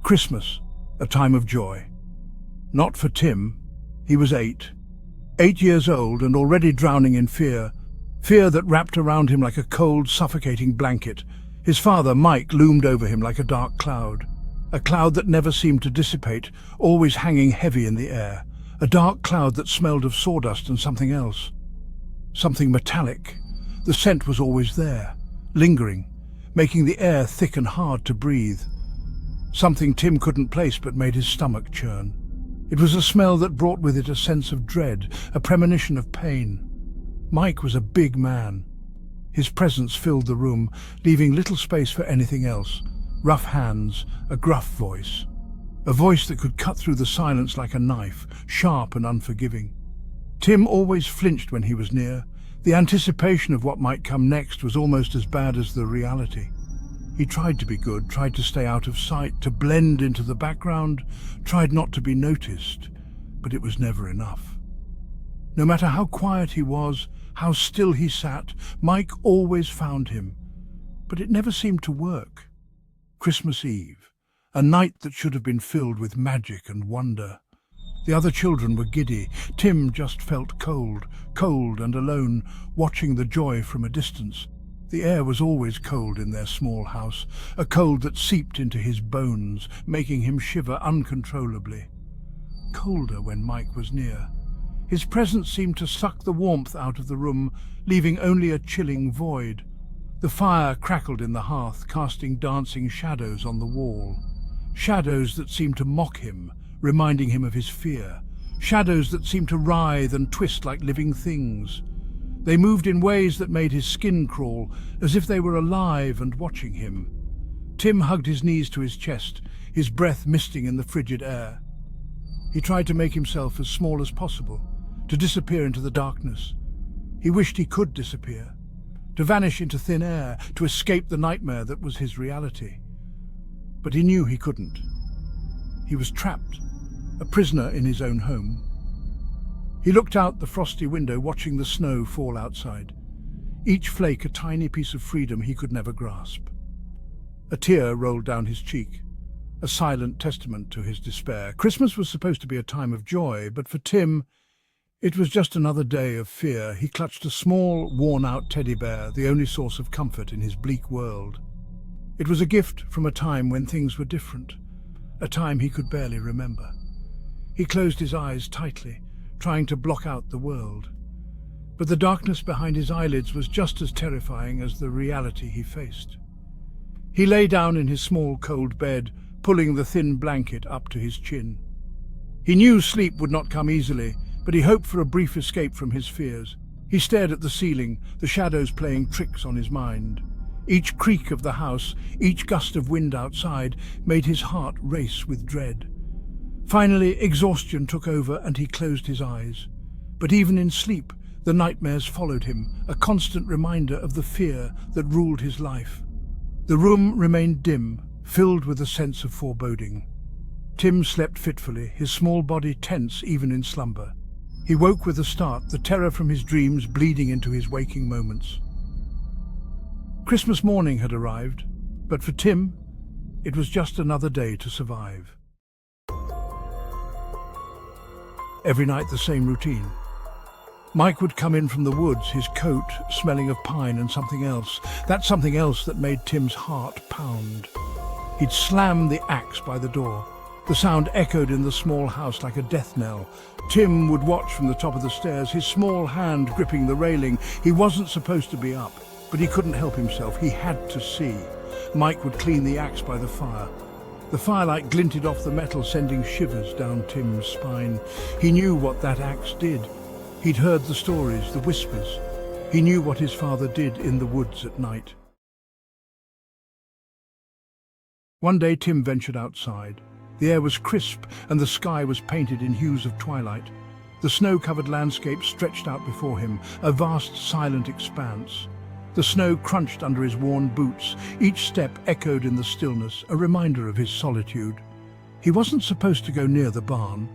Christmas, a time of joy. Not for Tim. He was 8. 8 years old and already drowning in fear. Fear that wrapped around him like a cold, suffocating blanket. His father, Mike, loomed over him like a dark cloud. A cloud that never seemed to dissipate, always hanging heavy in the air. A dark cloud that smelled of sawdust and something else. Something metallic. The scent was always there, lingering, making the air thick and hard to breathe. Something Tim couldn't place but made his stomach churn. It was a smell that brought with it a sense of dread, a premonition of pain. Mike was a big man. His presence filled the room, leaving little space for anything else. Rough hands, a gruff voice. A voice that could cut through the silence like a knife, sharp and unforgiving. Tim always flinched when he was near. The anticipation of what might come next was almost as bad as the reality. He tried to be good, tried to stay out of sight, to blend into the background, tried not to be noticed, but it was never enough. No matter how quiet he was, how still he sat, Mike always found him. But it never seemed to work. Christmas Eve, a night that should have been filled with magic and wonder. The other children were giddy. Tim just felt cold, cold and alone, watching the joy from a distance. The air was always cold in their small house, a cold that seeped into his bones, making him shiver uncontrollably. Colder when Mike was near. His presence seemed to suck the warmth out of the room, leaving only a chilling void. The fire crackled in the hearth, casting dancing shadows on the wall. Shadows that seemed to mock him, reminding him of his fear. Shadows that seemed to writhe and twist like living things. They moved in ways that made his skin crawl, as if they were alive and watching him. Tim hugged his knees to his chest, his breath misting in the frigid air. He tried to make himself as small as possible, to disappear into the darkness. He wished he could disappear, to vanish into thin air, to escape the nightmare that was his reality. But he knew he couldn't. He was trapped, a prisoner in his own home. He looked out the frosty window, watching the snow fall outside. Each flake a tiny piece of freedom he could never grasp. A tear rolled down his cheek, a silent testament to his despair. Christmas was supposed to be a time of joy, but for Tim, it was just another day of fear. He clutched a small, worn-out teddy bear, the only source of comfort in his bleak world. It was a gift from a time when things were different, a time he could barely remember. He closed his eyes tightly, trying to block out the world. But the darkness behind his eyelids was just as terrifying as the reality he faced. He lay down in his small, cold bed, pulling the thin blanket up to his chin. He knew sleep would not come easily, but he hoped for a brief escape from his fears. He stared at the ceiling, the shadows playing tricks on his mind. Each creak of the house, each gust of wind outside, made his heart race with dread. Finally, exhaustion took over and he closed his eyes. But even in sleep, the nightmares followed him, a constant reminder of the fear that ruled his life. The room remained dim, filled with a sense of foreboding. Tim slept fitfully, his small body tense even in slumber. He woke with a start, the terror from his dreams bleeding into his waking moments. Christmas morning had arrived, but for Tim, it was just another day to survive. Every night the same routine. Mike would come in from the woods, his coat smelling of pine and something else, that something else that made Tim's heart pound. He'd slam the axe by the door. The sound echoed in the small house like a death knell. Tim would watch from the top of the stairs, his small hand gripping the railing. He wasn't supposed to be up, but he couldn't help himself. He had to see. Mike would clean the axe by the fire. The firelight glinted off the metal, sending shivers down Tim's spine. He knew what that axe did. He'd heard the stories, the whispers. He knew what his father did in the woods at night. One day Tim ventured outside. The air was crisp and the sky was painted in hues of twilight. The snow-covered landscape stretched out before him, a vast silent expanse. The snow crunched under his worn boots. Each step echoed in the stillness, a reminder of his solitude. He wasn't supposed to go near the barn,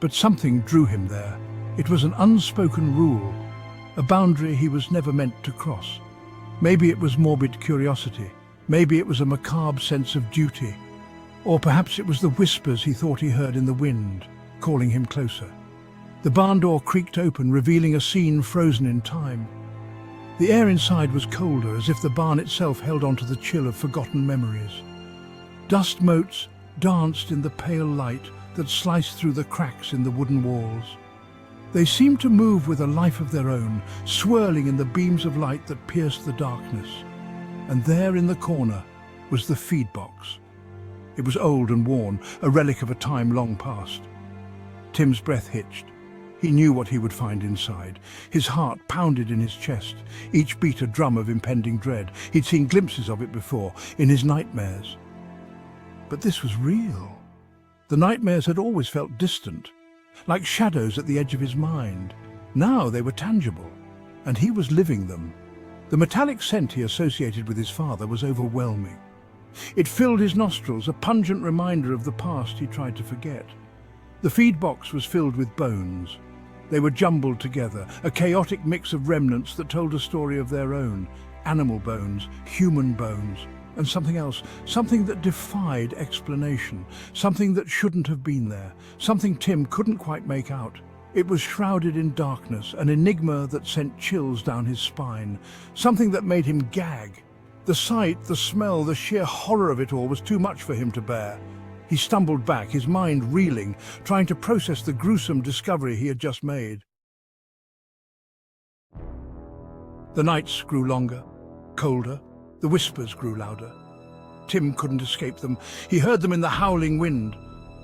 but something drew him there. It was an unspoken rule, a boundary he was never meant to cross. Maybe it was morbid curiosity. Maybe it was a macabre sense of duty. Or perhaps it was the whispers he thought he heard in the wind, calling him closer. The barn door creaked open, revealing a scene frozen in time. The air inside was colder, as if the barn itself held on to the chill of forgotten memories. Dust motes danced in the pale light that sliced through the cracks in the wooden walls. They seemed to move with a life of their own, swirling in the beams of light that pierced the darkness. And there in the corner was the feed box. It was old and worn, a relic of a time long past. Tim's breath hitched. He knew what he would find inside. His heart pounded in his chest, each beat a drum of impending dread. He'd seen glimpses of it before, in his nightmares. But this was real. The nightmares had always felt distant, like shadows at the edge of his mind. Now they were tangible, and he was living them. The metallic scent he associated with his father was overwhelming. It filled his nostrils, a pungent reminder of the past he tried to forget. The feed box was filled with bones. They were jumbled together, a chaotic mix of remnants that told a story of their own. Animal bones, human bones, and something else, something that defied explanation, something that shouldn't have been there, something Tim couldn't quite make out. It was shrouded in darkness, an enigma that sent chills down his spine, something that made him gag. The sight, the smell, the sheer horror of it all was too much for him to bear. He stumbled back, his mind reeling, trying to process the gruesome discovery he had just made. The nights grew longer, colder. The whispers grew louder. Tim couldn't escape them. He heard them in the howling wind,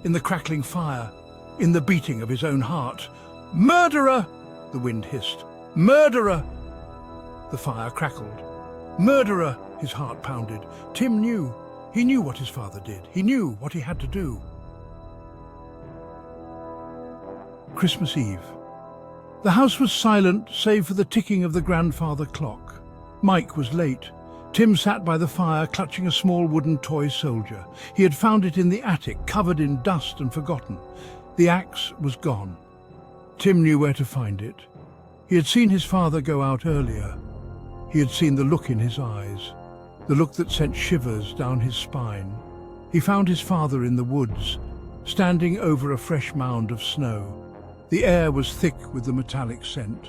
in the crackling fire, in the beating of his own heart. "Murderer!" the wind hissed. "Murderer!" The fire crackled. "Murderer!" his heart pounded. Tim knew. He knew what his father did. He knew what he had to do. Christmas Eve. The house was silent, save for the ticking of the grandfather clock. Mike was late. Tim sat by the fire, clutching a small wooden toy soldier. He had found it in the attic, covered in dust and forgotten. The axe was gone. Tim knew where to find it. He had seen his father go out earlier. He had seen the look in his eyes, the look that sent shivers down his spine. He found his father in the woods, standing over a fresh mound of snow. The air was thick with the metallic scent.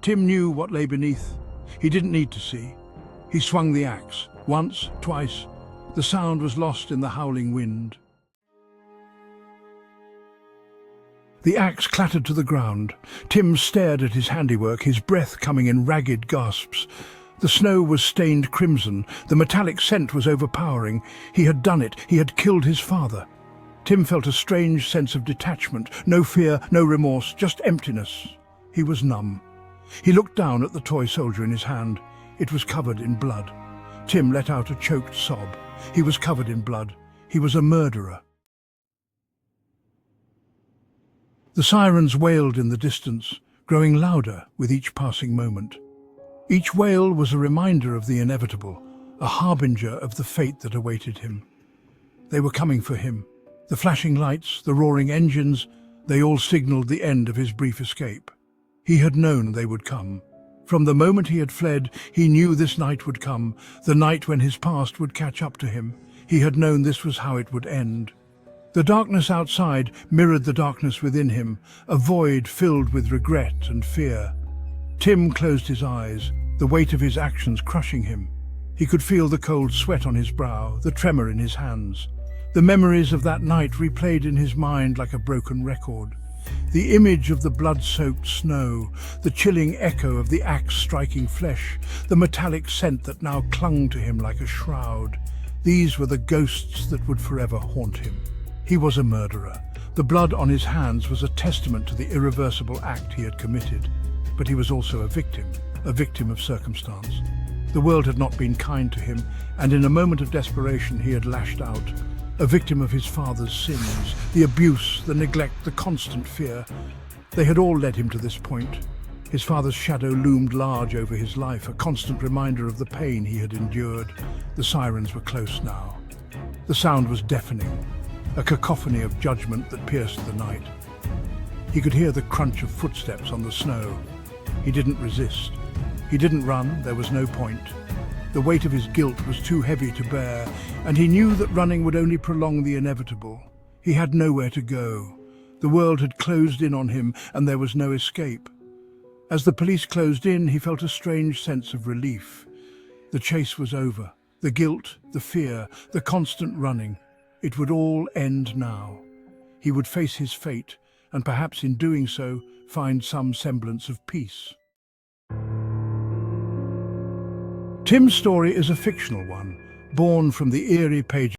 Tim knew what lay beneath. He didn't need to see. He swung the axe, once, twice. The sound was lost in the howling wind. The axe clattered to the ground. Tim stared at his handiwork, his breath coming in ragged gasps. The snow was stained crimson. The metallic scent was overpowering. He had done it. He had killed his father. Tim felt a strange sense of detachment. No fear, no remorse, just emptiness. He was numb. He looked down at the toy soldier in his hand. It was covered in blood. Tim let out a choked sob. He was covered in blood. He was a murderer. The sirens wailed in the distance, growing louder with each passing moment. Each wail was a reminder of the inevitable, a harbinger of the fate that awaited him. They were coming for him. The flashing lights, the roaring engines, they all signaled the end of his brief escape. He had known they would come. From the moment he had fled, he knew this night would come, the night when his past would catch up to him. He had known this was how it would end. The darkness outside mirrored the darkness within him, a void filled with regret and fear. Tim closed his eyes, the weight of his actions crushing him. He could feel the cold sweat on his brow, the tremor in his hands. The memories of that night replayed in his mind like a broken record. The image of the blood-soaked snow, the chilling echo of the axe striking flesh, the metallic scent that now clung to him like a shroud. These were the ghosts that would forever haunt him. He was a murderer. The blood on his hands was a testament to the irreversible act he had committed. But he was also a victim of circumstance. The world had not been kind to him, and in a moment of desperation he had lashed out. A victim of his father's sins, the abuse, the neglect, the constant fear. They had all led him to this point. His father's shadow loomed large over his life, a constant reminder of the pain he had endured. The sirens were close now. The sound was deafening, a cacophony of judgment that pierced the night. He could hear the crunch of footsteps on the snow. He didn't resist. He didn't run, there was no point. The weight of his guilt was too heavy to bear, and he knew that running would only prolong the inevitable. He had nowhere to go. The world had closed in on him, and there was no escape. As the police closed in, he felt a strange sense of relief. The chase was over. The guilt, the fear, the constant running. It would all end now. He would face his fate, and perhaps in doing so, find some semblance of peace. Tim's story is a fictional one, born from the eerie pages